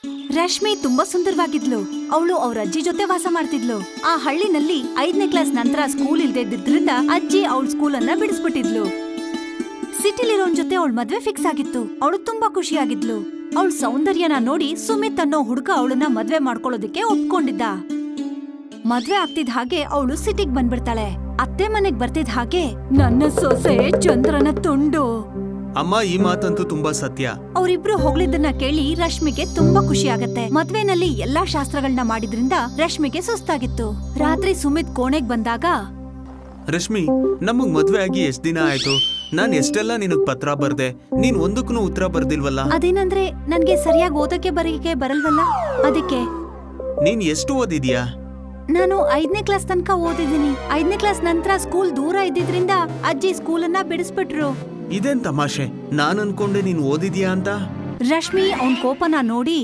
ರಶ್ಮಿ ತುಂಬಾ ಸುಂದರವಾಗಿದ್ಲು. ಅವಳು ಅವ್ರ ಅಜ್ಜಿ ಜೊತೆ ವಾಸ ಮಾಡ್ತಿದ್ಲು. ಆ ಹಳ್ಳಿನಲ್ಲಿ 5ನೇ ಕ್ಲಾಸ್ ನಂತರ ಸ್ಕೂಲ್ ಇಲ್ದೇ ಇದ್ದಿದ್ರಿಂದ ಅಜ್ಜಿ ಅವಳ ಸ್ಕೂಲನ್ನ ಬಿಡಿಸ್ಬಿಟ್ಟಿದ್ಲು. ಸಿಟಿಲಿರೋನ್ ಜೊತೆ ಅವಳ ಮದ್ವೆ ಫಿಕ್ಸ್ ಆಗಿತ್ತು. ಅವಳು ತುಂಬಾ ಖುಷಿಯಾಗಿದ್ಲು. ಅವಳ ಸೌಂದರ್ಯನ ನೋಡಿ ಸುಮಿತ್ ಅನ್ನೋ ಹುಡುಗ ಅವಳನ್ನ ಮದ್ವೆ ಮಾಡ್ಕೊಳ್ಳೋದಕ್ಕೆ ಒಪ್ಕೊಂಡಿದ್ದ. ಮದ್ವೆ ಆಗ್ತಿದ್ ಹಾಗೆ ಅವಳು ಸಿಟಿಗ್ ಬಂದ್ಬಿಡ್ತಾಳೆ. ಅತ್ತೆ ಮನೆಗ್ ಬರ್ತಿದ್ ಹಾಗೆ, ನನ್ನ ಸೊಸೆ ಚಂದ್ರನ ತುಂಡು. ಅಮ್ಮ, ಈ ಮಾತಂತೂ ತುಂಬಾ ಸತ್ಯ. ಅವರಿಬ್ರು ಹೊಗಳಿದ್ದನ್ನ ಕೇಳಿ ರಶ್ಮಿಗೆ ತುಂಬಾ ಖುಷಿ ಆಗತ್ತೆ. ಮದ್ವೆನಲ್ಲಿ ಎಲ್ಲಾ ಶಾಸ್ತ್ರಗಳನ್ನ ಮಾಡಿದ್ರಿಂದ ರಶ್ಮಿಗೆ ಸುಸ್ತಾಗಿತ್ತು. ರಾತ್ರಿ ಸುಮಿತ್ ಕೋಣೆಗ್ ಬಂದಾಗ, ರಶ್ಮಿ, ನಮಗ್ ಮದ್ವೆ ಆಗಿ ಎಷ್ಟ್ ದಿನ ಆಯ್ತು? ನಾನ್ ಎಷ್ಟೆಲ್ಲ ನಿನಗ್ ಪತ್ರ ಬರ್ದೆ, ನೀನ್ ಒಂದಕ್ಕೂ ಉತ್ತರ ಬರ್ದಿಲ್ವಲ್ಲ. ಅದೇನಂದ್ರೆ ನನ್ಗೆ ಸರಿಯಾಗಿ ಓದಕ್ಕೆ ಬರೀಕೆ ಬರಲ್ವಲ್ಲ, ಅದಕ್ಕೆ. ನೀನ್ ಎಷ್ಟು ಓದಿದ್ಯಾ? ನಾನು 5ನೇ ಕ್ಲಾಸ್ ತನಕ ಓದಿದ್ದೀನಿ. 5ನೇ ಕ್ಲಾಸ್ ನಂತರ ಸ್ಕೂಲ್ ದೂರ ಇದ್ದಿದ್ರಿಂದ ಅಜ್ಜಿ ಸ್ಕೂಲನ್ನ ಬಿಡಿಸ್ಬಿಟ್ರು. ಇದೇನ್ ತಮಾಷೆ, ನಾನ್ ಅನ್ಕೊಂಡೆ ನೀನ್ ಓದಿದ್ಯಾ ಅಂತ. ರಶ್ಮಿ ಅವನ್ ಕೋಪನ ನೋಡಿ,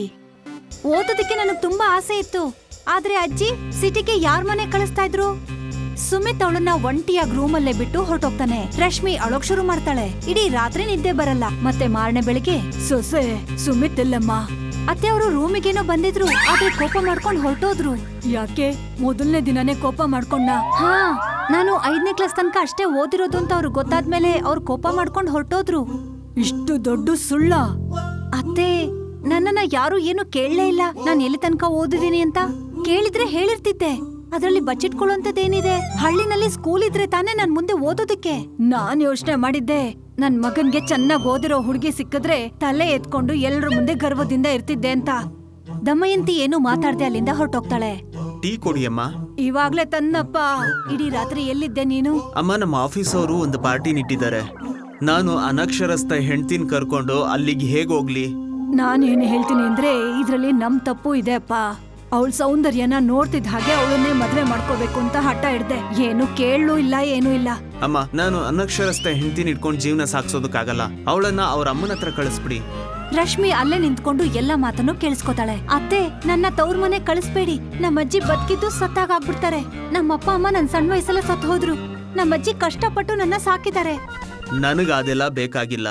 ಓದೋದಕ್ಕೆ ನನಗ್ ತುಂಬಾ ಆಸೆ ಇತ್ತು, ಆದ್ರೆ ಅಜ್ಜಿ ಸಿಟಿಗೆ ಯಾರ್ ಮನೆ ಕಳಿಸ್ತಾ ಇದ್ರು. ಸುಮಿತ್ ಅವಳನ್ನ ಒಂಟಿಯಾಗಿ ರೂಮಲ್ಲೇ ಬಿಟ್ಟು ಹೊರಟೋಗ್ತಾನೆ. ರಶ್ಮಿ ಅಳೋಕ್ ಶುರು ಮಾಡ್ತಾಳೆ. ಇಡೀ ರಾತ್ರಿ ನಿದ್ದೆ ಬರಲ್ಲ. ಮತ್ತೆ ಮಾರನೇ ಬೆಳಿಗ್ಗೆ, ಸೊಸೆ ಸುಮಿತ್ ಇಲ್ಲಮ್ಮ. ಅತ್ತೆ ಅವರು ರೂಮಿಗೇನೋ ಬಂದಿದ್ರು, ಆದ್ರೆ ಕೋಪ ಮಾಡ್ಕೊಂಡ್ ಹೊರಟೋದ್ರು. ಯಾಕೆ? ಮೊದಲನೇ ದಿನನೇ ಕೋಪ ಮಾಡ್ಕೊಂಡ? ಹಾ, ನಾನು 5ನೇ ಕ್ಲಾಸ್ ತನಕ ಅಷ್ಟೇ ಓದಿರೋದು ಅಂತ ಅವ್ರು ಗೊತ್ತಾದ್ಮೇಲೆ ಅವ್ರು ಕೋಪ ಮಾಡ್ಕೊಂಡ್ ಹೊರಟೋದ್ರು. ಇಷ್ಟು ದೊಡ್ಡ ಸುಳ್ಳ? ಅತ್ತೆ, ನನ್ನನ್ನ ಯಾರು ಏನು ಕೇಳಲೇ ಇಲ್ಲ ನಾನ್ ಎಲ್ಲಿ ತನಕ ಓದಿದೀನಿ ಅಂತ. ಕೇಳಿದ್ರೆ ಹೇಳಿರ್ತಿದ್ದೆ. ಅದ್ರಲ್ಲಿ ಬಚ್ಚಿಟ್ಕೊಳ್ಳೋಂತದ್ದೇನಿದೆ? ಹಳ್ಳಿನಲ್ಲಿ ಸ್ಕೂಲ್ ಇದ್ರೆ ತಾನೇ ನನ್ ಮುಂದೆ ಓದೋದಕ್ಕೆ. ನಾನ್ ಯೋಚನೆ ಮಾಡಿದ್ದೆ, ನನ್ ಮಗನ್ಗೆ ಚೆನ್ನಾಗ್ ಓದಿರೋ ಹುಡುಗಿ ಸಿಕ್ಕಿದ್ರೆ ತಲೆ ಎತ್ಕೊಂಡು ಎಲ್ರ ಮುಂದೆ ಗರ್ವದಿಂದ ಇರ್ತಿದ್ದೆ ಅಂತ. ದಮಯಂತಿ ಏನು ಮಾತಾಡ್ದೆ ಅಲ್ಲಿಂದ ಹೊರಟೋಗ್ತಾಳೆ. ಟೀ ಕೊಡಿಯಮ್ಮ. ಇವಾಗ್ಲೇ ತನ್ನಪ್ಪ. ಇಡೀ ರಾತ್ರಿ ಎಲ್ಲಿದ್ದೆ ನೀನು? ಅಮ್ಮ, ನಮ್ಮ ಆಫೀಸ್ ಅವರು ಒಂದು ಪಾರ್ಟಿ ನಿಟ್ಟಿದ್ದಾರೆ. ನಾನು ಅನಕ್ಷರಸ್ಥ ಹೆಂಡ್ತಿನ್ ಕರ್ಕೊಂಡು ಅಲ್ಲಿಗೆ ಹೇಗ್ ಹೋಗ್ಲಿ? ನಾನೇನು ಹೇಳ್ತೀನಿ ಅಂದ್ರೆ ಇದ್ರಲ್ಲಿ ನಮ್ ತಪ್ಪು ಇದೆ ಅಪ್ಪ. ಅವಳ ಸೌಂದರ್ಯನ ನೋಡ್ತಿದ್ ಹಾಗೆ ಅವಳನ್ನೇ ಮದ್ವೆ ಮಾಡ್ಕೋಬೇಕು ಅಂತ ಹಠ ಹಿಡ್ದೆ. ಏನು ಕೇಳಲೂ ಇಲ್ಲ, ಏನೂ ಇಲ್ಲ. ಅಮ್ಮ, ನಾನು ಅನಕ್ಷರಸ್ಥ ಹೆಂಡ್ತಿನ ಇಟ್ಕೊಂಡು ಜೀವನ ಸಾಕ್ಸೋದಕ್ಕಾಗಲ್ಲ. ಅವಳನ್ನ ಅವ್ರ ಅಮ್ಮನ ಹತ್ರ ಕಳಿಸ್ಬಿಡಿ. ರಶ್ಮಿ ಅಲ್ಲೇ ನಿಂತ್ಕೊಂಡು ಎಲ್ಲ ಮಾತನ್ನು ಕೇಳಿಸ್ಕೊತಾಳೆ. ಅತ್ತೆ, ನನ್ನ ತವ್ರ ಮನೆ ಕಳಿಸ್ಬೇಡಿ. ನಮ್ಮಜ್ಜಿ ಬದುಕಿದ್ದು ಸತ್ತಾಗ್ಬಿಡ್ತಾರೆ. ನಮ್ಮಪ್ಪ ಅಮ್ಮ ನನ್ ಸಣ್ಣ ವಯಸ್ಸಲ್ಲ ಸತ್ತು ಹೋದ್ರು. ನಮ್ಮಜ್ಜಿ ಕಷ್ಟಪಟ್ಟು ನನ್ನ ಸಾಕಿದ್ದಾರೆ. ನನಗ ಅದೆಲ್ಲ ಬೇಕಾಗಿಲ್ಲ.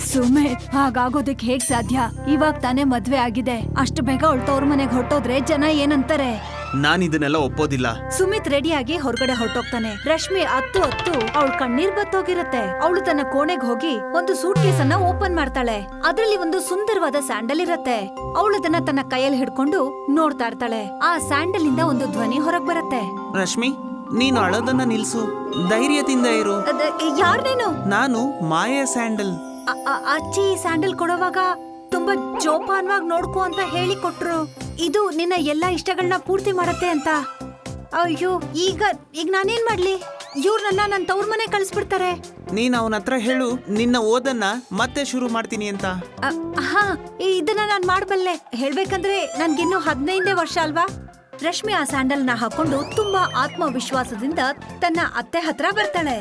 ಸುಮಿತ್, ಹಾಗಾಗೋದಕ್ಕೆ ಹೇಗ್ ಸಾಧ್ಯ? ಇವಾಗ ತಾನೇ ಮದ್ವೆ ಆಗಿದೆ. ಅಷ್ಟು ಬೇಗ ಅವಳ ತವ್ರ ಮನೆಗ್ ಹೊರಟೋದ್ರೆ ಜನ ಏನಂತಾರೆ? ನಾನ್ ಇದನ್ನೆಲ್ಲ ಒಪ್ಪೋದಿಲ್ಲ. ಸುಮಿತ್ ರೆಡಿಯಾಗಿ ಹೊರಗಡೆ ಹೊರಟೋಗ್ತಾನೆ. ರಶ್ಮಿ ಹತ್ತು ಅವಳ ಕಣ್ಣೀರ್ ಬತ್ತೋಗಿರತ್ತೆ. ಅವಳು ತನ್ನ ಕೋಣೆಗ್ ಹೋಗಿ ಒಂದು ಸೂಟ್ ಕೇಸ್ ಅನ್ನ ಓಪನ್ ಮಾಡ್ತಾಳೆ. ಅದ್ರಲ್ಲಿ ಒಂದು ಸುಂದರವಾದ ಸ್ಯಾಂಡಲ್ ಇರತ್ತೆ. ಅವಳದನ್ನ ತನ್ನ ಕೈಯಲ್ಲಿ ಹಿಡ್ಕೊಂಡು ನೋಡ್ತಾ ಇರ್ತಾಳೆ. ಆ ಸ್ಯಾಂಡಲ್ ಇಂದ ಒಂದು ಧ್ವನಿ ಹೊರಗ್ ಬರತ್ತೆ. ರಶ್ಮಿ, ನೀನು ಅಳೋದನ್ನ ನಿಲ್ಸು, ಧೈರ್ಯದಿಂದ ಇರು. ಯಾರ್ ನೀನು? ನಾನು ಮಾಯಾ ಸ್ಯಾಂಡಲ್. ಅಜ್ಜಿ ಸ್ಯಾಂಡಲ್ ಕೊಡುವಾಗ ತುಂಬಾ ಜೋಪಾನವಾಗಿ ನೋಡ್ಕೋ ಅಂತ ಹೇಳಿ ಕೊಟ್ರು. ಇದು ನಿನ್ನ ಎಲ್ಲಾ ಇಷ್ಟಗಳನ್ನ ಪೂರ್ತಿ ಮಾಡತ್ತೆ ಅಂತ. ಅಯ್ಯೋ, ಈಗ ನಾನೇನ್ ಮಾಡ್ಲಿ? ಇವ್ರನ್ನ ನನ್ ತವ್ರ ಮನೆ ಕಳಿಸ್ಬಿಡ್ತಾರೆ. ನೀನ್ ಅವನ ಹತ್ರ ಹೇಳು, ನಿನ್ನ ಓದನ್ನ ಮತ್ತೆ ಶುರು ಮಾಡ್ತೀನಿ ಅಂತ. ಹಾ, ಇದನ್ನ ನಾನ್ ಮಾಡ್ಬಲ್ಲೆ. ಹೇಳ್ಬೇಕಂದ್ರೆ ನನ್ಗಿನ್ನು 15 ವರ್ಷ ಅಲ್ವಾ? ರಶ್ಮಿ ಆ ಸ್ಯಾಂಡಲ್ ನ ಹಾಕೊಂಡು ತುಂಬಾ ಆತ್ಮವಿಶ್ವಾಸದಿಂದ ತನ್ನ ಅತ್ತೆ ಹತ್ರ ಬರ್ತಾಳೆ.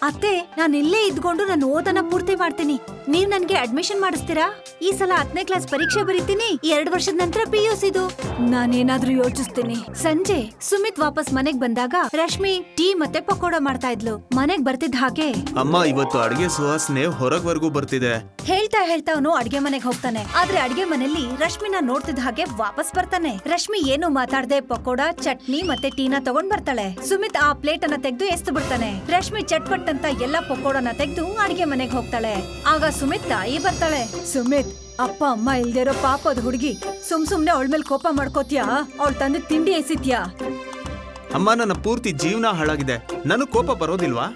ಅತ್ತೆ, ನಾನು ಇಲ್ಲೇ ಇದ್ಕೊಂಡು ನನ್ನ ಓದನ್ನ ಪೂರ್ತಿ ಮಾಡ್ತೀನಿ. ನೀವ್ ನನ್ಗೆ ಅಡ್ಮಿಷನ್ ಮಾಡಿಸ್ತೀರಾ? ಈ ಸಲ 10ನೇ ಕ್ಲಾಸ್ ಪರೀಕ್ಷೆ ಬರೀತೀನಿ. 2 ವರ್ಷದ ನಂತರ PUCದು. ನಾನೇನಾದ್ರೂ ಯೋಚಿಸ್ತೀನಿ. ಸಂಜೆ ಸುಮಿತ್ ವಾಪಸ್ ಮನೆಗ್ ಬಂದಾಗ ರಶ್ಮಿ ಟೀ ಮತ್ತೆ ಪಕೋಡ ಮಾಡ್ತಾ ಇದ್ಲು. ಮನೆಗ್ ಬರ್ತಿದ್ ಹಾಗೆ, ಅಮ್ಮ, ಇವತ್ತು ಅಡಿಗೆ ಸುವಾಸನೆ ಹೊರಗ್ವರ್ಗೂ ಬರ್ತಿದೆ. ಹೇಳ್ತಾ ಅವನು ಅಡ್ಗೆ ಮನೆಗ್ ಹೋಗ್ತಾನೆ. ಆದ್ರೆ ಅಡ್ಗೆ ಮನೆಯಲ್ಲಿ ರಶ್ಮಿನ ನೋಡ್ತಿದ್ ಹಾಗೆ ವಾಪಸ್ ಬರ್ತಾನೆ. ರಶ್ಮಿ ಏನು ಮಾತಾಡ್ದೆ ಪಕೋಡ, ಚಟ್ನಿ ಮತ್ತೆ ಟೀನ ತಗೊಂಡ್ ಬರ್ತಾಳೆ. ಸುಮಿತ್ ಆ ಪ್ಲೇಟ್ ಅನ್ನ ತೆಗೆದು ಎಸ್ದು ಬಿಡ್ತಾನೆ. ರಶ್ಮಿ ಚಟ್ಪಟ್ ಅಂತ ಎಲ್ಲ ಪಕೋಡನ ತೆಗೆದು ಅಡ್ಗೆ ಮನೆಗ್ ಹೋಗ್ತಾಳೆ. ಆಗ ಸುಮಿತ್ ತಾಯಿ ಬರ್ತಾಳೆ. ಸುಮಿತ್, ಅಪ್ಪ ಅಮ್ಮ ಇಲ್ದಿರೋ ಪಾಪದ ಹುಡುಗಿ, ಸುಮ್ನೆ ಅವಳ ಮೇಲೆ ಕೋಪ ಮಾಡ್ಕೋತ್ಯಾ? ಅವಳ ತಂದೆ ತಿಂಡಿ ಎಸಿತ್ಯಾ? ಅಮ್ಮ, ನನ್ನ ಪೂರ್ತಿ ಜೀವನ ಹಾಳಾಗಿದೆ. ನನಗ್ ಕೋಪ ಬರೋದಿಲ್ವಾ?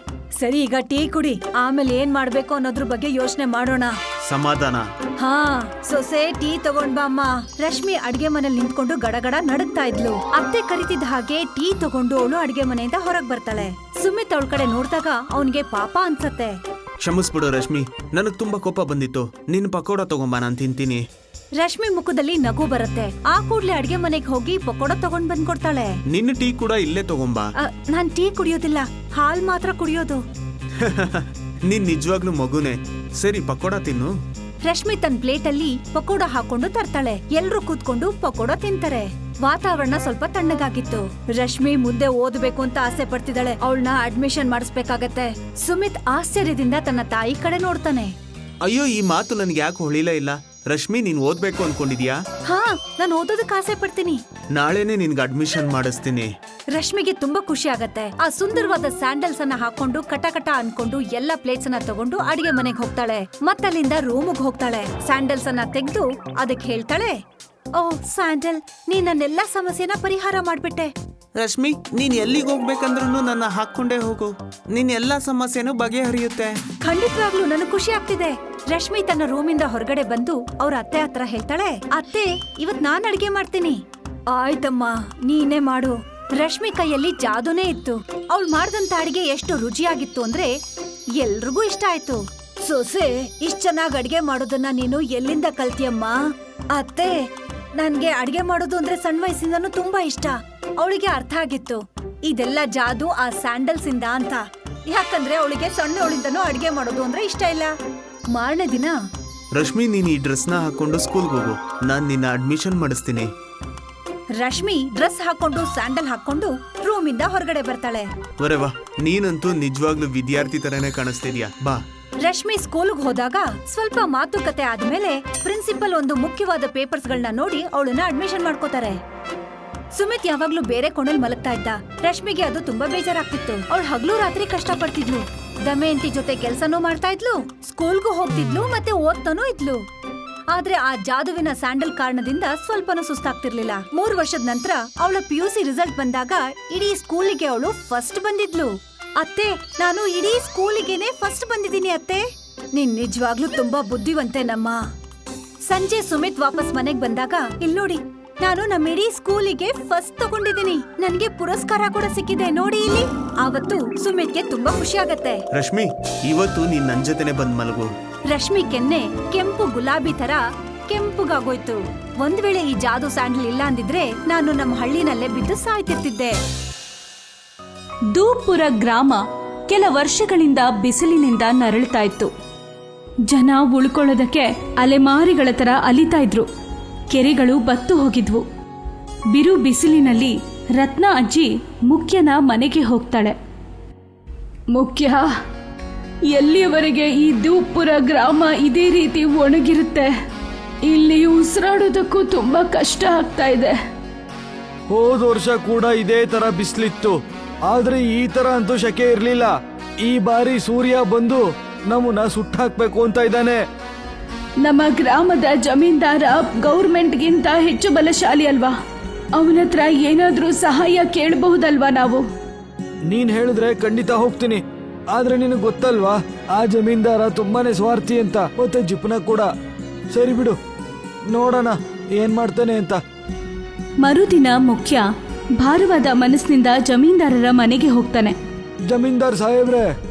ಸರಿ, ಈಗ ಟೀ ಕುಡಿ. ಆಮೇಲೆ ಏನ್ ಮಾಡ್ಬೇಕು ಅನ್ನೋದ್ರ ಬಗ್ಗೆ ಯೋಚನೆ ಮಾಡೋಣ. ಸಮಾಧಾನ. ಹಾ, ಸೊಸೆ ಟೀ ತಗೊಂಡ್ ಬಾ ಅಮ್ಮ. ರಶ್ಮಿ ಅಡ್ಗೆ ಮನೇಲಿ ನಿಂತ್ಕೊಂಡು ಗಡಗಡ ನಡುಗ್ತಾ ಇದ್ಲು. ಅತ್ತೆ ಕರಿತಿದ್ದ ಹಾಗೆ ಟೀ ತಗೊಂಡು ಅವಳು ಅಡ್ಗೆ ಮನೆಯಿಂದ ಹೊರಗ್ ಬರ್ತಾಳೆ. ಸುಮಿತ್ ಅವಳ ಕಡೆ ನೋಡ್ದಾಗ ಅವನ್ಗೆ ಪಾಪ ಅನ್ಸತ್ತೆ. ಕ್ಷಮಿಸ್ಬಿಡು ರಶ್ಮಿ, ನನಗ್ ತುಂಬಾ ಕೋಪ ಬಂದಿತ್ತು. ನಿನ್ ಪಕೋಡ ತಗೊಂಬಾ, ನಾನ್ ತಿಂತೀನಿ. ರಶ್ಮಿ ಮುಖದಲ್ಲಿ ನಗು ಬರುತ್ತೆ. ಆ ಕೂಡ್ಲೆ ಅಡ್ಗೆ ಮನೆಗ್ ಹೋಗಿ ಪಕೋಡ ತಗೊಂಡ್ ಬಂದ್ ಕೊಡ್ತಾಳೆ. ನಿನ್ನ ಟೀ ಕೂಡ ಇಲ್ಲೇ ತಗೊಂಬಾ. ನಾನ್ ಟೀ ಕುಡಿಯೋದಿಲ್ಲ, ಹಾಲ್ ಮಾತ್ರ ಕುಡಿಯೋದು. ನೀನ್ ನಿಜವಾಗ್ಲೂ ಮಗುನೇ. ಸರಿ, ಪಕೋಡ ತಿನ್ನು. ರಶ್ಮಿ ತನ್ನ ಪ್ಲೇಟ್ ಅಲ್ಲಿ ಪಕೋಡ ಹಾಕೊಂಡು ತರ್ತಾಳೆ. ಎಲ್ರೂ ಕೂತ್ಕೊಂಡು ಪಕೋಡ ತಿಂತಾರೆ. ವಾತಾವರಣ ಸ್ವಲ್ಪ ತಣ್ಣಗಾಗಿತ್ತು. ರಶ್ಮಿ ಮುಂದೆ ಓದಬೇಕು ಅಂತ ಆಸೆ ಪಡ್ತಿದ್ದಾಳೆ. ಅವಳನ್ನ ಅಡ್ಮಿಷನ್ ಮಾಡಿಸ್ಬೇಕಾಗತ್ತೆ. ಸುಮಿತ್ ಆಶ್ಚರ್ಯದಿಂದ ತನ್ನ ತಾಯಿ ಕಡೆ ನೋಡ್ತಾನೆ. ಅಯ್ಯೋ, ಈ ಮಾತು ನನ್ಗೆ ಯಾಕೆ ಹೊಳಿಲೇ ಇಲ್ಲ. ರಶ್ಮಿ, ನೀನ್ ಓದ್ಬೇಕು ಅನ್ಕೊಂಡಿದ್ಯಾ? ಹಾ, ನಾನು ಓದೋದಕ್ಕೆ ಆಸೆ ಪಡ್ತೀನಿ. ನಾಳೆನೆ ನಿನ್ಗೆ ಅಡ್ಮಿಷನ್ ಮಾಡಿಸ್ತೀನಿ. ರಶ್ಮಿಗೆ ತುಂಬಾ ಖುಷಿ ಆಗತ್ತೆ. ಆ ಸುಂದರವಾದ ಸ್ಯಾಂಡಲ್ಸ್ ಅನ್ನ ಹಾಕೊಂಡು ಕಟ ಅನ್ಕೊಂಡು ಎಲ್ಲಾ ಪ್ಲೇಟ್ಸ್ ಅನ್ನ ತಗೊಂಡು ಅಡಿಗೆ ಮನೆಗೆ ಹೋಗ್ತಾಳೆ. ಮತ್ತಲ್ಲಿಂದ ರೂಮ್ಗೆ ಹೋಗ್ತಾಳೆ. ಸ್ಯಾಂಡಲ್ಸ್ ಅನ್ನ ತೆಗೆದು ಅದಕ್ಕೆ ಹೇಳ್ತಾಳೆ, ಓ ಸ್ಯಾಂಡಲ್, ನೀನ್ ನನ್ನೆಲ್ಲಾ ಸಮಸ್ಯೆನ ಪರಿಹಾರ ಮಾಡ್ಬಿಟ್ಟೆ. ರಶ್ಮಿ, ನೀನ್ ಎಲ್ಲಿಗೆ ಹೋಗ್ಬೇಕಂದ್ರೂ ನನ್ನ ಹಾಕೊಂಡೇ ಹೋಗು. ನಿನ್ ಎಲ್ಲಾ ಸಮಸ್ಯೆನೂ ಬಗೆಹರಿಯುತ್ತೆ. ಖಂಡಿತವಾಗ್ಲೂ ನನಗೆ ಖುಷಿ ಆಗ್ತಿದೆ. ರಶ್ಮಿ ತನ್ನ ರೂಮಿಂದ ಹೊರಗಡೆ ಬಂದು ಅವ್ರ ಅತ್ತೆ ಹತ್ರ ಹೇಳ್ತಾಳೆ, ಅತ್ತೆ, ಇವತ್ ನಾನ್ ಅಡ್ಗೆ ಮಾಡ್ತೀನಿ. ಆಯ್ತಮ್ಮ, ನೀನೇ ಮಾಡು. ರಶ್ಮಿ ಕೈಯಲ್ಲಿ ಜಾದೂನೇ ಇತ್ತು. ಅವಳು ಮಾಡ್ದಂತ ಅಡಿಗೆ ಎಷ್ಟು ರುಚಿಯಾಗಿತ್ತು ಅಂದ್ರೆ ಎಲ್ರಿಗೂ ಇಷ್ಟ ಆಯ್ತು. ಸೊಸೆ, ಇಷ್ಟ್ ಚೆನ್ನಾಗ್ ಅಡ್ಗೆ ಮಾಡೋದನ್ನ ನೀನು ಎಲ್ಲಿಂದ ಕಲ್ತಿಯಮ್ಮ? ಅತ್ತೆ, ನನ್ಗೆ ಅಡ್ಗೆ ಮಾಡೋದು ಅಂದ್ರೆ ಸಣ್ಣ ವಯಸ್ಸಿಂದನೂ ತುಂಬಾ ಇಷ್ಟ. ಅವಳಿಗೆ ಅರ್ಥ ಆಗಿತ್ತು ಇದೆಲ್ಲ ಜಾದು ಆ ಸ್ಯಾಂಡಲ್ಸ್ ಇಂದ ಅಂತ. ಯಾಕಂದ್ರೆ ಅವಳಿಗೆ ಸಣ್ಣವಳಿಂದನೂ ಅಡ್ಗೆ ಮಾಡೋದು ಅಂದ್ರೆ ಇಷ್ಟ ಇಲ್ಲ. ಮಾರನೇ ದಿನ, ರಶ್ಮಿ, ನೀನ್ ಈ ಡ್ರೆಸ್ನ ಹಾಕೊಂಡು ಸ್ಕೂಲ್ಗೆ ಹೋಗು. ನಾನ್ ನಿನ್ನ ಅಡ್ಮಿಷನ್ ಮಾಡಿಸ್ತೀನಿ. ರಶ್ಮಿ ಡ್ರೆಸ್ ಹಾಕೊಂಡು ಸ್ಯಾಂಡಲ್ ಹಾಕೊಂಡು ರೂಮಿಂದ ಹೊರಗಡೆ ಬರ್ತಾಳೆ. ಬರೇವಾ, ನೀನಂತೂ ನಿಜವಾಗ್ಲೂ ವಿದ್ಯಾರ್ಥಿ ತರನೇ ಕಾಣಿಸ್ತಿದ್ಯಾ. ಬಾ. ರಶ್ಮಿ ಸ್ಕೂಲ್ಗೆ ಹೋದಾಗ ಸ್ವಲ್ಪ ಮಾತುಕತೆ ಆದ್ಮೇಲೆ ಪ್ರಿನ್ಸಿಪಲ್ ಒಂದು ಮುಖ್ಯವಾದ ಪೇಪರ್ಸ್ ಗಳನ್ನ ನೋಡಿ ಅವಳನ್ನ ಅಡ್ಮಿಷನ್ ಮಾಡ್ಕೋತಾರೆ. ಸುಮಿತ್ ಯಾವಾಗ್ಲೂ ಬೇರೆ ಕೋಣೆಲ್ ಮಲಗ್ತಾ ಇದ್ದ. ರಶ್ಮಿಗೆ ಅದು ತುಂಬಾ ಬೇಜಾರಾಗ್ತಿತ್ತು. ಅವಳು ಹಗಲು ರಾತ್ರಿ ಕಷ್ಟ ಪಡ್ತಿದ್ಲು. ದಮಯಂತಿ ಜೊತೆ ಕೆಲ್ಸನೂ ಮಾಡ್ತಾ ಇದ್ಲು, ಸ್ಕೂಲ್ಗೂ ಹೋಗ್ತಿದ್ಲು, ಮತ್ತೆ ಓದ್ತಾನೂ ಇದ್ಲು. ಆದ್ರೆ ಆ ಜಾದುವಿನ ಸ್ಯಾಂಡಲ್ ಕಾರಣದಿಂದ ಸ್ವಲ್ಪನೂ ಸುಸ್ತಾಗ್ತಿರ್ಲಿಲ್ಲ. 3 ವರ್ಷದ ನಂತರ ಅವಳ PUC ರಿಸಲ್ಟ್ ಬಂದಾಗ ಇಡೀ ಸ್ಕೂಲಿಗೆ ಅವಳು ಫಸ್ಟ್ ಬಂದಿದ್ಲು. ಅತ್ತೆ, ನಾನು ಇಡೀ ಸ್ಕೂಲಿಗೆನೆ ಫಸ್ಟ್ ಬಂದಿದ್ದೀನಿ ಅತ್ತೆ. ನೀನ್ ನಿಜವಾಗ್ಲೂ ತುಂಬಾ ಬುದ್ಧಿವಂತೆನಮ್ಮ. ಸಂಜೆ ಸುಮಿತ್ ವಾಪಸ್ ಮನೆಗ್ ಬಂದಾಗ, ಇಲ್ ನೋಡಿ, ನಾನು ನಮ್ಮ ಇಡೀ ಸ್ಕೂಲಿಗೆ ಫಸ್ಟ್ ತಗೊಂಡಿದ್ದೀನಿ. ನನ್ಗೆ ಪುರಸ್ಕಾರ ಕೂಡ ಸಿಕ್ಕಿದೆ ನೋಡಿ ಇಲ್ಲಿ. ಆವತ್ತು ಸುಮಿತ್ಗೆ ತುಂಬಾ ಖುಷಿ ಆಗತ್ತೆ. ರಶ್ಮಿ, ಇವತ್ತು ನೀನ್ ನನ್ ಜೊತೆನೆ ಬಂದ್ ಮಲಗು. ರಶ್ಮಿ ಕೆನ್ನೆ ಕೆಂಪು ಗುಲಾಬಿ ತರ ಕೆಂಪುಗಾಗೋಯ್ತು. ಒಂದ್ ವೇಳೆ ಈ ಜಾದು ಸ್ಯಾಂಡಲ್ ಇಲ್ಲ ಅಂದಿದ್ರೆ ನಾನು ನಮ್ಮ ಹಳ್ಳಿನಲ್ಲೇ ಬಿದ್ದು ಸಾಯ್ತಿರ್ತಿದ್ದೆ. ದೂಪುರ ಗ್ರಾಮ ಕೆಲ ವರ್ಷಗಳಿಂದ ಬಿಸಿಲಿನಿಂದ ನರಳ್ತಾ ಇತ್ತು. ಜನ ಉಳ್ಕೊಳ್ಳೋದಕ್ಕೆ ಅಲೆಮಾರಿಗಳ ತರ ಅಲಿತಾ ಇದ್ರು. ಕೆರೆಗಳು ಬತ್ತು ಹೋಗಿದ್ವು. ಬಿರು ಬಿಸಿಲಿನಲ್ಲಿ ರತ್ನ ಅಜ್ಜಿ ಮುಖ್ಯನ ಮನೆಗೆ ಹೋಗ್ತಾಳೆ. ಮುಖ್ಯ, ಎಲ್ಲಿಯವರೆಗೆ ಈ ದೂಪುರ ಗ್ರಾಮ ಇದೇ ರೀತಿ ಒಣಗಿರುತ್ತೆ? ಇಲ್ಲಿ ಉಸಿರಾಡೋದಕ್ಕೂ ತುಂಬಾ ಕಷ್ಟ ಆಗ್ತಾ ಇದೆ. ಹೋದ ವರ್ಷ ಕೂಡ ಇದೇ ತರ ಬಿಸಿಲಿತ್ತು, ಆದ್ರೆ ಈ ತರ ಅಂತೂ ಶಕೆ ಇರ್ಲಿಲ್ಲ. ಈ ಬಾರಿ ಸೂರ್ಯ ಬಂದು ನಮ್ಮನ್ನ ಸುಟ್ಟಾಕ್ಬೇಕು ಅಂತ ಇದ್ದಾನೆ. ನಮ್ಮ ಗ್ರಾಮದ ಜಮೀನ್ದಾರ ಗೌರ್ಮೆಂಟ್ಗಿಂತ ಹೆಚ್ಚು ಬಲಶಾಲಿ ಅಲ್ವಾ? ಅವನ ಹತ್ರ ಏನಾದ್ರೂ ಸಹಾಯ ಕೇಳಬಹುದಲ್ವಾ ನಾವು? ನೀನ್ ಹೇಳಿದ್ರೆ ಖಂಡಿತ ಹೋಗ್ತೀನಿ, ಆದ್ರೆ ನಿನಗೆ ಗೊತ್ತಲ್ವಾ, ಆ ಜಮೀನ್ದಾರ ತುಂಬಾನೇ ಸ್ವಾರ್ಥಿ ಅಂತ, ಮತ್ತೆ ಜಿಪ್ನ ಕೂಡ. ಸರಿ ಬಿಡು, ನೋಡೋಣ ಏನ್ ಮಾಡ್ತಾನೆ ಅಂತ. ಮರುದಿನ ಮುಖ್ಯ ಭಾರವಾದ ಮನಸ್ಸಿನಿಂದ ಜಮೀನ್ದಾರರ ಮನೆಗೆ ಹೋಗ್ತಾನೆ. ಜಮೀನ್ದಾರ್ ಸಾಹೇಬ್ರೆ,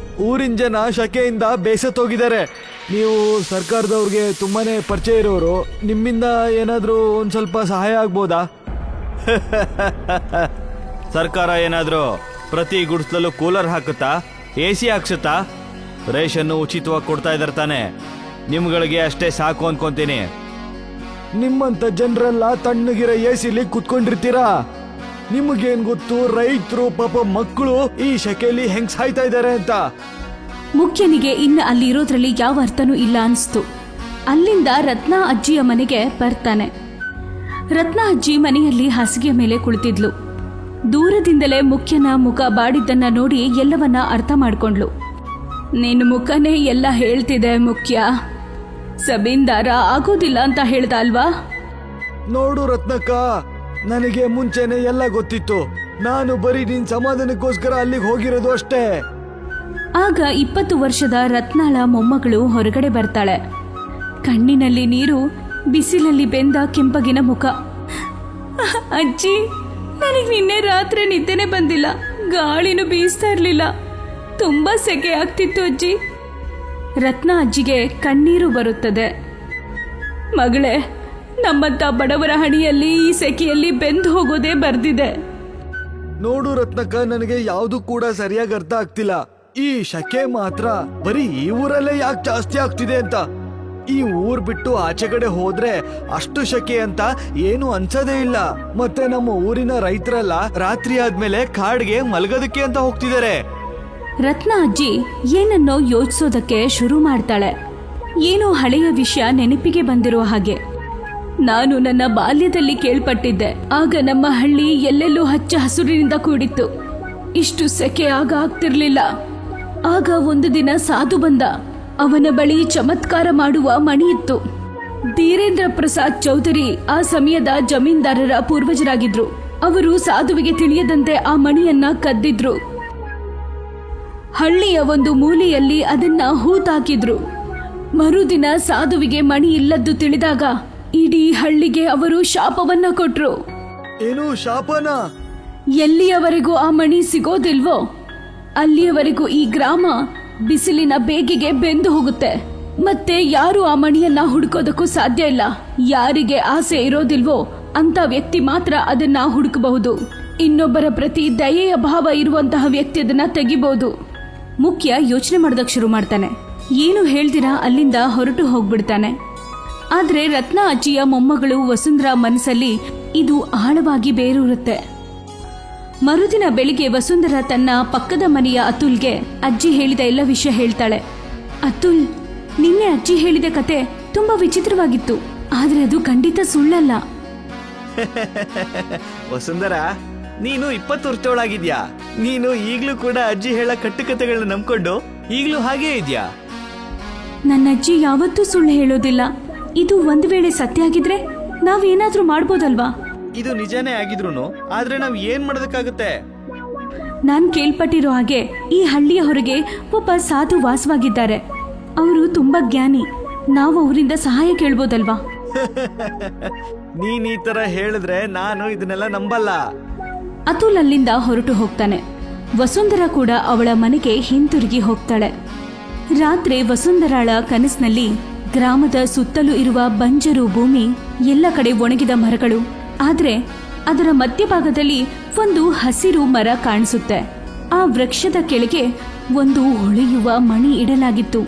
ಊರಿನ ಜನ ಶಕೆಯಿಂದ ಬೇಸತ್ತೋಗಿದ್ದಾರೆ. ನೀವು ಸರ್ಕಾರದವ್ರಿಗೆ ತುಂಬಾನೇ ಪರಿಚಯ ಇರೋರು, ನಿಮ್ಮಿಂದ ಏನಾದ್ರೂ ಒಂದ್ ಸ್ವಲ್ಪ ಸಹಾಯ ಆಗ್ಬೋದಾ? ಸರ್ಕಾರ ಏನಾದ್ರೂ ಪ್ರತಿ ಗುಡಿಸ್ಲಲ್ಲೂ ಕೂಲರ್ ಹಾಕುತ್ತಾ, AC ಹಾಕ್ಸುತ್ತಾ? ರೇಷನ್ನು ಉಚಿತವಾಗಿ ಕೊಡ್ತಾ ಇದ್ದಾರೆ ತಾನೆ, ನಿಮ್ಗಳಿಗೆ ಅಷ್ಟೇ ಸಾಕು ಅನ್ಕೊಂತೀನಿ. ನಿಮ್ಮಂತ ಜನರೆಲ್ಲ ತಣ್ಣಗಿರೋ ACಲಿ ಕುತ್ಕೊಂಡಿರ್ತೀರಾ? ನಿಮಗೇನ್ ಗೊತ್ತು ರೈತರು ಪಾಪ ಮಕ್ಕಳು ಈ ಶಕೆಲಿ ಹೆಂಗ್ ಸಾಯ್ತಾ ಇದ್ದಾರೆ ಅಂತ? ಮುಖ್ಯನಿಗೆ ಇನ್ನು ಅಲ್ಲಿ ಇರೋದ್ರಲ್ಲಿ ಯಾವ ಅರ್ಥನೂ ಇಲ್ಲ ಅನಿಸ್ತು. ಅಲ್ಲಿಂದ ರತ್ನ ಅಜ್ಜಿಯ ಮನೆಗೆ ಬರ್ತಾನೆ. ರತ್ನ ಅಜ್ಜಿ ಮನೆಯಲ್ಲಿ ಹಾಸಿಗೆ ಮೇಲೆ ಕುಳಿತಿದ್ಲು. ದೂರದಿಂದಲೇ ಮುಖ್ಯನ ಮುಖ ಬಾಡಿದ್ದನ್ನ ನೋಡಿ ಎಲ್ಲವನ್ನ ಅರ್ಥ ಮಾಡ್ಕೊಂಡ್ಲು. ನಿನ್ನ ಮುಖನೇ ಎಲ್ಲ ಹೇಳ್ತಿದೆ ಮುಖ್ಯ. ಜಮೀನ್ದಾರ ಆಗೋದಿಲ್ಲ ಅಂತ ಹೇಳ್ದ ಅಲ್ವಾ? ನೋಡು ರತ್ನಕ್ಕ, ನನಗೆ ಮುಂಚೆನೆ ಎಲ್ಲ ಗೊತ್ತಿತ್ತು. ನಾನು ಬರೀ ನಿನ್ ಸಮಾಧಾನಕ್ಕೋಸ್ಕರ ಅಲ್ಲಿಗೆ ಹೋಗಿರೋದು ಅಷ್ಟೇ. ಆಗ 20 ವರ್ಷದ ರತ್ನಾಳ ಮೊಮ್ಮಗಳು ಹೊರಗಡೆ ಬರ್ತಾಳೆ. ಕಣ್ಣಿನಲ್ಲಿ ನೀರು, ಬಿಸಿಲಲ್ಲಿ ಬೆಂದ ಕೆಂಪಗಿನ ಮುಖ. ಅಜ್ಜಿ, ನನಗೆ ನಿನ್ನೆ ರಾತ್ರಿ ನಿದ್ದೆನೆ ಬಂದಿಲ್ಲ, ಗಾಳಿನೂ ಬೀಸ್ತಾ ಇರಲಿಲ್ಲ, ತುಂಬಾ ಸೆಕೆ ಆಗ್ತಿತ್ತು ಅಜ್ಜಿ. ರತ್ನ ಅಜ್ಜಿಗೆ ಕಣ್ಣೀರು ಬರುತ್ತದೆ. ಮಗಳೇ, ನಮ್ಮಂತ ಬಡವರ ಹಣಿಯಲ್ಲಿ ಈ ಸೆಕೆಯಲ್ಲಿ ಬೆಂದು ಹೋಗೋದೇ ಬರ್ದಿದೆ. ನೋಡು ರತ್ನಕ್ಕ, ನನಗೆ ಯಾವುದು ಕೂಡ ಸರಿಯಾಗಿ ಅರ್ಥ ಆಗ್ತಿಲ್ಲ. ಈ ಶಕೆ ಮಾತ್ರ ಬರೀ ಈ ಊರಲ್ಲೇ ಯಾಕೆ ಜಾಸ್ತಿ ಆಗ್ತಿದೆ ಅಂತ. ಈ ಊರ್ ಬಿಟ್ಟು ಆಚೆ ಕಡೆ ಹೋದ್ರೆ ಅಷ್ಟು ಶಕೆ ಅಂತ ಏನು ಅನ್ಸದೇ ಇಲ್ಲ. ಮತ್ತೆ ನಮ್ಮ ಊರಿನ ರೈತರೆಲ್ಲ ರಾತ್ರಿ ಆದ್ಮೇಲೆ ಕಾಡ್ಗೆ ಮಲಗೋದಕ್ಕೆ ಅಂತ ಹೋಗ್ತಿದ್ದಾರೆ. ರತ್ನ ಅಜ್ಜಿ ಏನನ್ನೋ ಯೋಚಿಸೋದಕ್ಕೆ ಶುರು ಮಾಡ್ತಾಳೆ. ಏನೋ ಹಳೆಯ ವಿಷಯ ನೆನಪಿಗೆ ಬಂದಿರೋ ಹಾಗೆ. ನಾನು ನನ್ನ ಬಾಲ್ಯದಲ್ಲಿ ಕೇಳ್ಪಟ್ಟಿದ್ದೆ, ಆಗ ನಮ್ಮ ಹಳ್ಳಿ ಎಲ್ಲೆಲ್ಲೂ ಹಚ್ಚ ಹಸುರಿನಿಂದ ಕೂಡಿತ್ತು. ಇಷ್ಟು ಸೆಕೆ ಆಗ ಆಗ್ತಿರ್ಲಿಲ್ಲ. ಆಗ ಒಂದು ದಿನ ಸಾಧು ಬಂದ. ಅವನ ಬಳಿ ಚಮತ್ಕಾರ ಮಾಡುವ ಮಣಿ ಇತ್ತು. ಧೀರೇಂದ್ರ ಪ್ರಸಾದ್ ಚೌಧರಿ ಆ ಸಮಯದ ಜಮೀನ್ದಾರರ ಪೂರ್ವಜರಾಗಿದ್ರು. ಅವರು ಸಾಧುವಿಗೆ ತಿಳಿಯದಂತೆ ಆ ಮಣಿಯನ್ನ ಕದ್ದಿದ್ರು. ಹಳ್ಳಿಯ ಒಂದು ಮೂಲೆಯಲ್ಲಿ ಅದನ್ನ ಹೂತಾಕಿದ್ರು. ಮರುದಿನ ಸಾಧುವಿಗೆ ಮಣಿ ಇಲ್ಲದ್ದು ತಿಳಿದಾಗ ಇಡೀ ಹಳ್ಳಿಗೆ ಅವರು ಶಾಪವನ್ನ ಕೊಟ್ರು. ಏನು ಶಾಪನ? ಎಲ್ಲಿಯವರೆಗೂ ಆ ಮಣಿ ಸಿಗೋದಿಲ್ವೋ ಅಲ್ಲಿಯವರೆಗೂ ಈ ಗ್ರಾಮ ಬಿಸಿಲಿನ ಬೇಗೆಗೆ ಬೆಂದು ಹೋಗುತ್ತೆ. ಮತ್ತೆ ಯಾರು ಆ ಮಣಿಯನ್ನ ಹುಡುಕೋದಕ್ಕೂ ಸಾಧ್ಯ ಇಲ್ಲ. ಯಾರಿಗೆ ಆಸೆ ಇರೋದಿಲ್ವೋ ಅಂತ ವ್ಯಕ್ತಿ ಮಾತ್ರ ಅದನ್ನ ಹುಡುಕಬಹುದು. ಇನ್ನೊಬ್ಬರ ಪ್ರತಿ ದಯೆಯ ಭಾವ ಇರುವಂತಹ ವ್ಯಕ್ತಿ ಅದನ್ನ ತೆಗಿಬಹುದು. ಮುಖ್ಯ ಯೋಚನೆ ಮಾಡೋದಕ್ಕೆ ಶುರು ಮಾಡ್ತಾನೆ. ಏನು ಹೇಳ್ದಿರಾ ಅಲ್ಲಿಂದ ಹೊರಟು ಹೋಗ್ಬಿಡ್ತಾನೆ. ಆದ್ರೆ ರತ್ನ ಅಜ್ಜಿಯ ಮೊಮ್ಮಗಳು ವಸುಂಧರಾ ಮನಸ್ಸಲ್ಲಿ ಇದು ಆಳವಾಗಿ ಬೇರೂರುತ್ತೆ. ಮರುದಿನ ಬೆಳಿಗ್ಗೆ ವಸುಂಧರಾ ತನ್ನ ಪಕ್ಕದ ಮನೆಯ ಅತುಲ್ಗೆ ಅಜ್ಜಿ ಹೇಳಿದ ಎಲ್ಲ ವಿಷಯ ಹೇಳ್ತಾಳೆ. ಅತುಲ್, ನಿನ್ನೆ ಅಜ್ಜಿ ಹೇಳಿದ ಕತೆ ತುಂಬಾ ವಿಚಿತ್ರವಾಗಿತ್ತು, ಆದ್ರೆ ಅದು ಖಂಡಿತ ಸುಳ್ಳಲ್ಲ. ವಸುಂಧರಾ, ನೀನು 20 ವರ್ಷದೊಳಗಿದ್ಯಾ. ನೀನು ಈಗ್ಲೂ ಕೂಡ ಅಜ್ಜಿ ಹೇಳ ಕಟ್ಟುಕತೆಗಳನ್ನ ನಂಬ್ಕೊಂಡು ಈಗ್ಲೂ ಹಾಗೇ ಇದ್ಯಾ? ನನ್ನ ಅಜ್ಜಿ ಯಾವತ್ತೂ ಸುಳ್ಳು ಹೇಳೋದಿಲ್ಲ. ಇದು ಒಂದು ವೇಳೆ ಸತ್ಯ ಆಗಿದ್ರೆ ನಾವೇನಾದ್ರೂ ಮಾಡ್ಬೋದಲ್ವಾ? ಇದು ನಿಜಾನೇ ಆಗಿದ್ರು ಆದ್ರೆ ನಾವ್ ಏನ್ ಮಾಡೋದಕ್ಕಾಗುತ್ತೆ? ನಾನ್ ಕೇಳ್ಪಟ್ಟಿರೋ ಹಾಗೆ ಈ ಹಳ್ಳಿಯ ಹೊರಗೆ ಒಬ್ಬ ಸಾಧು ವಾಸವಾಗಿದ್ದಾರೆ. ಅವರು ತುಂಬಾ ಜ್ಞಾನಿ. ನಾವು ಅವರಿಂದ ಸಹಾಯ ಕೇಳ್ಬೋದಲ್ವಾ? ನೀನ್ ಈ ತರ ಹೇಳಿದ್ರೆ ನಾನು ಇದನ್ನೆಲ್ಲ ನಂಬಲ್ಲ. ಅತುಲ್ ಅಲ್ಲಿಂದ ಹೊರಟು ಹೋಗ್ತಾನೆ. ವಸುಂಧರಾ ಕೂಡ ಅವಳ ಮನೆಗೆ ಹಿಂತಿರುಗಿ ಹೋಗ್ತಾಳೆ. ರಾತ್ರಿ ವಸುಂಧರಾಳ ಕನಸಿನಲ್ಲಿ ಗ್ರಾಮದ ಸುತ್ತಲೂ ಇರುವ ಬಂಜರು ಭೂಮಿ, ಎಲ್ಲ ಕಡೆ ಒಣಗಿದ ಮರಗಳು, ಆದ್ರೆ ಅದರ ಮಧ್ಯಭಾಗದಲ್ಲಿ ಒಂದು ಹಸಿರು ಮರ ಕಾಣಿಸುತ್ತೆ. ಆ ವೃಕ್ಷದ ಕೆಳಗೆ ಒಂದು ಹೊಳೆಯುವ ಮಣಿ ಇಡಲಾಗಿತ್ತು.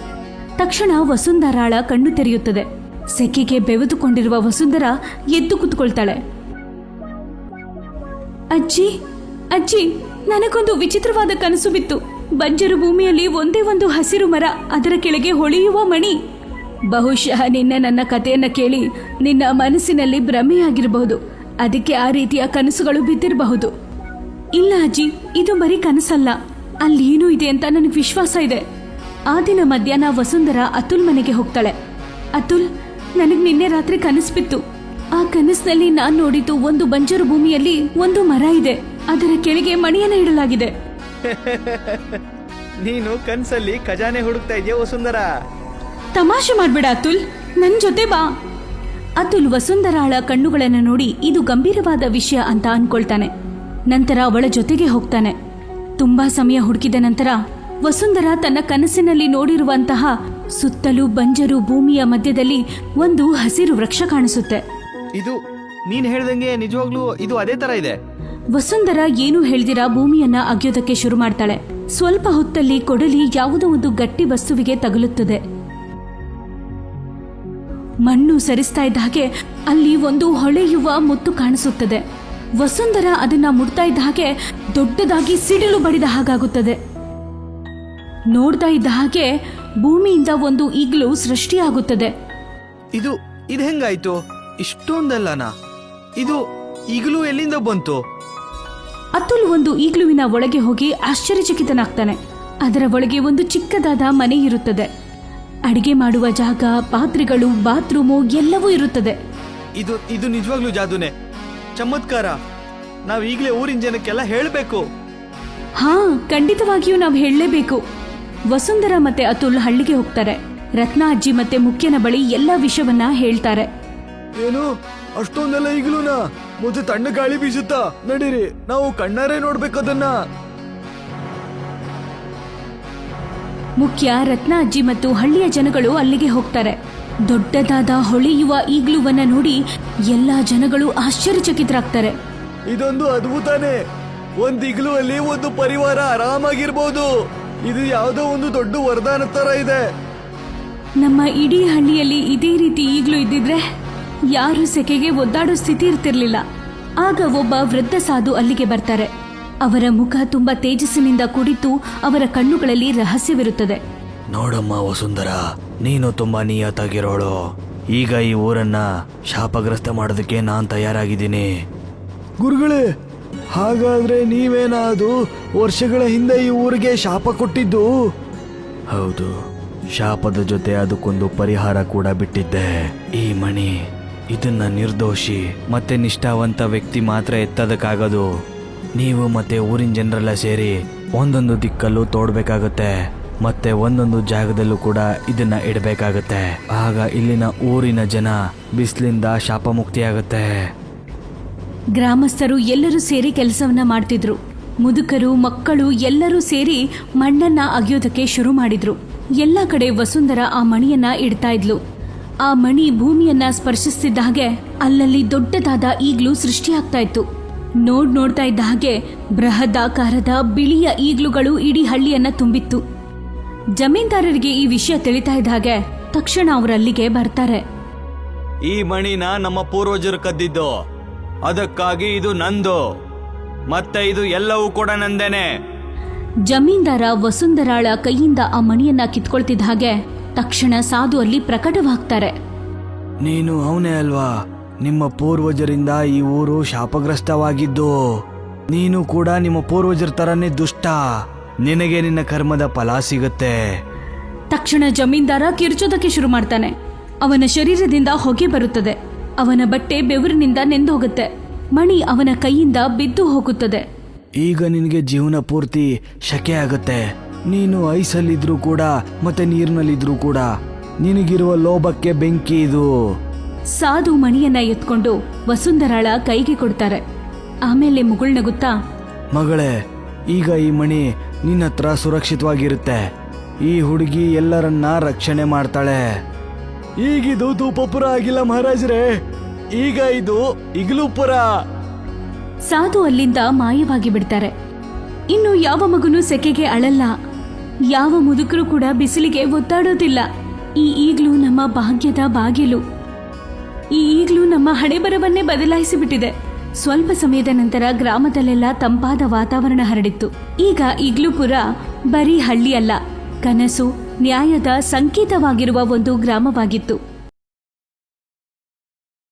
ತಕ್ಷಣ ವಸುಂಧರಾಳ ಕಣ್ಣು ತೆರೆಯುತ್ತದೆ. ಸೆಕೆಗೆ ಬೆವೆದುಕೊಂಡಿರುವ ವಸುಂಧರಾ ಎದ್ದು ಕೂತ್ಕೊಳ್ತಾಳೆ. ಅಜ್ಜಿ, ಅಜ್ಜಿ, ನನಗೊಂದು ವಿಚಿತ್ರವಾದ ಕನಸು ಬಿತ್ತು. ಬಂಜರು ಭೂಮಿಯಲ್ಲಿ ಒಂದೇ ಒಂದು ಹಸಿರು ಮರ, ಅದರ ಕೆಳಗೆ ಹೊಳೆಯುವ ಮಣಿ. ಬಹುಶಃ ನಿನ್ನೆ ನನ್ನ ಕಥೆಯನ್ನ ಕೇಳಿ ನಿನ್ನ ಮನಸ್ಸಿನಲ್ಲಿ ಭ್ರಮೆಯಾಗಿರಬಹುದು. ಅದಕ್ಕೆ ಆ ರೀತಿಯ ಕನಸುಗಳು ಬಿದ್ದಿರಬಹುದು. ಇಲ್ಲ ಅಜ್ಜಿ, ಇದು ಬರೀ ಕನಸಲ್ಲ. ಅಲ್ಲಿ ಏನೂ ಇದೆ ಅಂತ ನನಗೆ ವಿಶ್ವಾಸ ಇದೆ. ಆ ದಿನ ಮಧ್ಯಾಹ್ನ ವಸುಂಧರಾ ಅತುಲ್ ಮನೆಗೆ ಹೋಗ್ತಾಳೆ. ಅತುಲ್, ನನಗೆ ನಿನ್ನೆ ರಾತ್ರಿ ಕನಸು ಬಿತ್ತು. ಆ ಕನಸಿನಲ್ಲಿ ನಾನು ನೋಡಿದ್ದು ಒಂದು ಬಂಜರು ಭೂಮಿಯಲ್ಲಿ ಒಂದು ಮರ ಇದೆ, ಅದರ ಕೆಳಗೆ ಮಣಿಯನ್ನು ಇಡಲಾಗಿದೆ. ನೀನು ಕನ್ಸಲ್ಲಿ ಖಜಾನೆ ಹುಡುಕ್ತಾ ಇದೆಯಾ ವಸುಂಧರಾ? ತಮಾಷೆ ಮಾಡ್ಬೇಡ ಅತುಲ್, ನನ್ ಜೊತೆ ಬಾ. ಅತುಲ್ ವಸುಂಧರಾಳ ಕಣ್ಣುಗಳನ್ನು ನೋಡಿ ಇದು ಗಂಭೀರವಾದ ವಿಷಯ ಅಂತ ಅನ್ಕೊಳ್ತಾನೆ. ನಂತರ ಅವಳ ಜೊತೆಗೆ ಹೋಗ್ತಾನೆ. ತುಂಬಾ ಸಮಯ ಹುಡುಕಿದ ನಂತರ ವಸುಂಧರಾ ತನ್ನ ಕನಸಿನಲ್ಲಿ ನೋಡಿರುವಂತಹ ಸುತ್ತಲೂ ಬಂಜರು ಭೂಮಿಯ ಮಧ್ಯದಲ್ಲಿ ಒಂದು ಹಸಿರು ವೃಕ್ಷ ಕಾಣಿಸುತ್ತೆ. ಇದು ನೀನ್ ಹೇಳ್ದಂಗೆ ನಿಜವಾಗ್ಲೂ ಇದು ಅದೇ ತರ ಇದೆ. ವಸುಂಧರಾ ಏನು ಹೇಳ್ದಿರಾ ಭೂಮಿಯನ್ನ ಅಗೆಯೋದಕ್ಕೆ ಶುರು ಮಾಡ್ತಾಳೆ. ಸ್ವಲ್ಪ ಹೊತ್ತಲ್ಲಿ ಕೊಡಲಿ ಯಾವುದೋ ಒಂದು ಗಟ್ಟಿ ವಸ್ತುವಿಗೆ ತಗುಲುತ್ತದೆ. ಮಣ್ಣು ಸರಿಸ್ತಾ ಇದ್ದ ಹಾಗೆ ಅಲ್ಲಿ ಒಂದು ಹೊಳೆಯುವ ಮುತ್ತು ಕಾಣಿಸುತ್ತದೆ. ವಸುಂಧರಾ ಅದನ್ನ ಮುಟ್ತಾ ಇದ್ದ ಹಾಗೆ ದೊಡ್ಡದಾಗಿ ಸಿಡಿಲು ಬಡಿದ ಹಾಗಾಗುತ್ತದೆ. ನೋಡ್ತಾ ಇದ್ದ ಹಾಗೆ ಭೂಮಿಯಿಂದ ಒಂದು ಈಗಲೂ ಸೃಷ್ಟಿಯಾಗುತ್ತದೆ. ಇದು ಹೆಂಗಾಯ್ತು? ಇಷ್ಟೊಂದಲ್ಲನಾ? ಇದು ಈಗಲೂ ಎಲ್ಲಿಂದ ಬಂತು? ಅತುಲ್ ಒಂದು ಈಗ್ಲುವಿನ ಒಳಗೆ ಹೋಗಿ ಆಶ್ಚರ್ಯಚಕಿತನಾಗ್ತಾನೆ. ಅದರ ಒಳಗೆ ಒಂದು ಚಿಕ್ಕದಾದ ಮನೆ ಇರುತ್ತದೆ. ಅಡಿಗೆ ಮಾಡುವ ಜಾಗ, ಪಾತ್ರೆಗಳು, ಬಾತ್ರೂಮು ಎಲ್ಲವೂ ಇರುತ್ತದೆ. ಇದು ನಿಜವಾಗ್ಲೂ ಜಾದೂನೆ, ಚಮತ್ಕಾರ. ನಾವ್ ಈಗಲೇ ಊರಿನ ಜನಕ್ಕೆಲ್ಲ ಹೇಳಬೇಕು. ಹಾ, ಖಂಡಿತವಾಗಿಯೂ ನಾವು ಹೇಳಲೇಬೇಕು. ವಸುಂಧರಾ ಮತ್ತೆ ಅತುಲ್ ಹಳ್ಳಿಗೆ ಹೋಗ್ತಾರೆ. ರತ್ನ ಅಜ್ಜಿ ಮತ್ತೆ ಮುಖ್ಯನ ಬಳಿ ಎಲ್ಲಾ ವಿಷಯವನ್ನ ಹೇಳ್ತಾರೆ. ಏನು ಅಷ್ಟೊಂದೆಲ್ಲ ಈಗಲೂನಾ? ಮತ್ತೆ ತಣ್ಣ ಗಾಳಿ ಬೀಸುತ್ತಾ? ನಡೀರಿ, ನಾವು ಕಣ್ಣಾರೆ ನೋಡ್ಬೇಕದನ್ನ. ಮುಖ್ಯ, ರತ್ನ ಅಜ್ಜಿ ಮತ್ತು ಹಳ್ಳಿಯ ಜನಗಳು ಅಲ್ಲಿಗೆ ಹೋಗ್ತಾರೆ. ದೊಡ್ಡದಾದ ಹೊಳೆಯುವ ಈಗ್ಲುವನ್ನ ನೋಡಿ ಎಲ್ಲಾ ಜನಗಳು ಆಶ್ಚರ್ಯಚಕಿತರಾಗ್ತಾರೆ. ಇದೊಂದು ಅದ್ಭುತನೇ. ಒಂದ್ ಇಗ್ಲು ಅಲ್ಲಿ ಒಂದು ಪರಿವಾರ ಆರಾಮಾಗಿರ್ಬೋದು. ಇದು ಯಾವುದೋ ಒಂದು ದೊಡ್ಡ ವರದಾನ ತರ ಇದೆ. ನಮ್ಮ ಇಡೀ ಹಳ್ಳಿಯಲ್ಲಿ ಇದೇ ರೀತಿ ಈಗ್ಲೂ ಇದ್ದಿದ್ರೆ ಯಾರು ಸೆಕೆಗೆ ಒದ್ದಾಡೋ ಸ್ಥಿತಿ ಇರ್ತಿರ್ಲಿಲ್ಲ. ಆಗ ಒಬ್ಬ ವೃದ್ಧ ಸಾಧು ಅಲ್ಲಿಗೆ ಬರ್ತಾರೆ. ಅವರ ಮುಖ ತುಂಬಾ ತೇಜಸ್ಸಿನಿಂದ ಕೂಡಿದ್ದು ಅವರ ಕಣ್ಣುಗಳಲ್ಲಿ ರಹಸ್ಯವಿರುತ್ತದೆ. ನೋಡಮ್ಮ ವಸುಂಧರ, ನೀನು ತುಂಬಾ ನಿಯತ್ತಾಗಿರೋಳು. ಈಗ ಈ ಊರನ್ನ ಶಾಪಗ್ರಸ್ತ ಮಾಡೋದಕ್ಕೆ ನಾನು ತಯಾರಾಗಿದ್ದೀನಿ. ಗುರುಗಳೇ, ಹಾಗಾದ್ರೆ ನೀವೇನಾದು ವರ್ಷಗಳ ಹಿಂದೆ ಈ ಊರಿಗೆ ಶಾಪ ಕೊಟ್ಟಿದ್ದು? ಹೌದು, ಶಾಪದ ಜೊತೆ ಅದಕ್ಕೊಂದು ಪರಿಹಾರ ಕೂಡ ಬಿಟ್ಟಿದ್ದೆ. ಈ ಮಣಿ, ಇದನ್ನ ನಿರ್ದೋಷಿ ಮತ್ತೆ ನಿಷ್ಠಾವಂತ ವ್ಯಕ್ತಿ ಮಾತ್ರ ಎತ್ತದಕ್ಕಾಗದು. ನೀವು ಮತ್ತೆ ಊರಿನ ಜನರೆಲ್ಲ ಸೇರಿ ಒಂದೊಂದು ದಿಕ್ಕಲ್ಲೂ ತೋಡ್ಬೇಕಾಗತ್ತೆ, ಮತ್ತೆ ಒಂದೊಂದು ಜಾಗದಲ್ಲೂ ಕೂಡ ಇದನ್ನ ಇಡಬೇಕಾಗತ್ತೆ. ಆಗ ಇಲ್ಲಿನ ಊರಿನ ಜನ ಬಿಸಿಲಿಂದ ಶಾಪ ಮುಕ್ತಿಯಾಗತ್ತೆ. ಗ್ರಾಮಸ್ಥರು ಎಲ್ಲರೂ ಸೇರಿ ಕೆಲಸವನ್ನ ಮಾಡ್ತಿದ್ರು. ಮುದುಕರು, ಮಕ್ಕಳು ಎಲ್ಲರೂ ಸೇರಿ ಮಣ್ಣನ್ನ ಅಗಿಯೋದಕ್ಕೆ ಶುರು ಮಾಡಿದ್ರು. ಎಲ್ಲ ಕಡೆ ವಸುಂಧರ ಆ ಮಣಿಯನ್ನ ಇಡ್ತಾ ಇದ್ಲು. ಆ ಮಣಿ ಭೂಮಿಯನ್ನ ಸ್ಪರ್ಶಿಸ್ತಿದ್ದ ಹಾಗೆ ಅಲ್ಲಲ್ಲಿ ದೊಡ್ಡದಾದ ಈಗ್ಲೂ ಸೃಷ್ಟಿಯಾಗ್ತಾ ಇತ್ತು. ನೋಡ್ತಾ ಇದ್ದ ಹಾಗೆ ಬೃಹದಾಕಾರದ ಬಿಳಿಯ ಈಗ್ಲುಗಳು ಇಡೀ ಹಳ್ಳಿಯನ್ನ ತುಂಬಿತ್ತು. ಜಮೀನ್ದಾರರಿಗೆ ಈ ವಿಷಯ ತಿಳಿತಾ ಇದ್ದ ಹಾಗೆ ತಕ್ಷಣ ಅವರಲ್ಲಿಗೆ ಬರ್ತಾರೆ. ಈ ಮಣಿನ ನಮ್ಮ ಪೂರ್ವಜರು ಕದ್ದಿದ್ದು, ಅದಕ್ಕಾಗಿ ಇದು ನಂದು, ಮತ್ತೆ ಇದು ಎಲ್ಲವೂ ಕೂಡ ನಂದೇನೆ. ಜಮೀನ್ದಾರ ವಸುಂಧರಾಳ ಕೈಯಿಂದ ಆ ಮಣಿಯನ್ನ ಕಿತ್ಕೊಳ್ತಿದ್ದ ಹಾಗೆ ತಕ್ಷಣ ಸಾಧು ಅಲ್ಲಿ ಪ್ರಕಟವಾಗ್ತಾರೆ. ನೀನು ಅವನೇ ಅಲ್ವಾ? ನಿಮ್ಮ ಪೂರ್ವಜರಿಂದ ಈ ಊರು ಶಾಪಗ್ರಸ್ತವಾಗಿದ್ದು. ನೀನು ಕೂಡ ನಿಮ್ಮ ಪೂರ್ವಜರ ತರನೇ ದುಷ್ಟ. ನಿನಗೆ ನಿನ್ನ ಕರ್ಮದ ಫಲ ಸಿಗುತ್ತೆ. ತಕ್ಷಣ ಜಮೀನ್ದಾರ ಕಿರ್ಚೋದಕ್ಕೆ ಶುರು ಮಾಡ್ತಾನೆ. ಅವನ ಶರೀರದಿಂದ ಹೊಗೆ ಬರುತ್ತದೆ. ಅವನ ಬಟ್ಟೆ ಬೆವರಿನಿಂದ ನೆಂದು ಹೋಗುತ್ತೆ. ಮಣಿ ಅವನ ಕೈಯಿಂದ ಬಿದ್ದು ಹೋಗುತ್ತದೆ. ಈಗ ನಿನಗೆ ಜೀವನ ಪೂರ್ತಿ ಶಕೆ ಆಗುತ್ತೆ. ನೀನು ಐಸಲ್ಲಿದ್ರೂ ಕೂಡ ಮತ್ತೆ ನೀರಿನಲ್ಲಿದ್ರೂ ಕೂಡ ನಿನಗಿರುವ ಲೋಭಕ್ಕೆ ಬೆಂಕಿ ಇದು. ಸಾಧು ಮಣಿಯನ್ನ ಎತ್ಕೊಂಡು ವಸುಂಧರಾಳ ಕೈಗೆ ಕೊಡ್ತಾರೆ. ಆಮೇಲೆ ಮುಗುಳ್ನಗುತ್ತಾ, ಮಗಳೇ, ಈಗ ಈ ಮಣಿ ನಿನ್ನ ಹತ್ರ ಸುರಕ್ಷಿತವಾಗಿರುತ್ತೆ. ಈ ಹುಡುಗಿ ಎಲ್ಲರನ್ನ ರಕ್ಷಣೆ ಮಾಡ್ತಾಳೆ. ಈಗಿದು ಧೂಪಪುರ ಆಗಿಲ್ಲ ಮಹಾರಾಜರೇ, ಈಗ ಇದು ಇಗ್ಲೂಪುರ. ಸಾಧು ಅಲ್ಲಿಂದ ಮಾಯವಾಗಿ ಬಿಡ್ತಾರೆ. ಇನ್ನು ಯಾವ ಮಗುನೂ ಸೆಕೆಗೆ ಅಳಲ್ಲ, ಯಾವ ಮುದುಕರು ಕೂಡ ಬಿಸಿಲಿಗೆ ಒದ್ದಾಡೋದಿಲ್ಲ. ಈ ಈಗ್ಲೂ ನಮ್ಮ ಭಾಗ್ಯದ ಬಾಗಿಲು. ಈ ಈಗ್ಲೂ ನಮ್ಮ ಹಣೆಬರವನ್ನೇ ಬದಲಾಯಿಸಿ ಬಿಟ್ಟಿದೆ. ಸ್ವಲ್ಪ ಸಮಯದ ನಂತರ ಗ್ರಾಮದಲ್ಲೆಲ್ಲ ತಂಪಾದ ವಾತಾವರಣ ಹರಡಿತ್ತು. ಈಗ ಇಗ್ಲೂಪುರ ಬರೀ ಹಳ್ಳಿ ಅಲ್ಲ, ಕನಸು, ನ್ಯಾಯದ ಸಂಕೇತವಾಗಿರುವ ಒಂದು ಗ್ರಾಮವಾಗಿತ್ತು.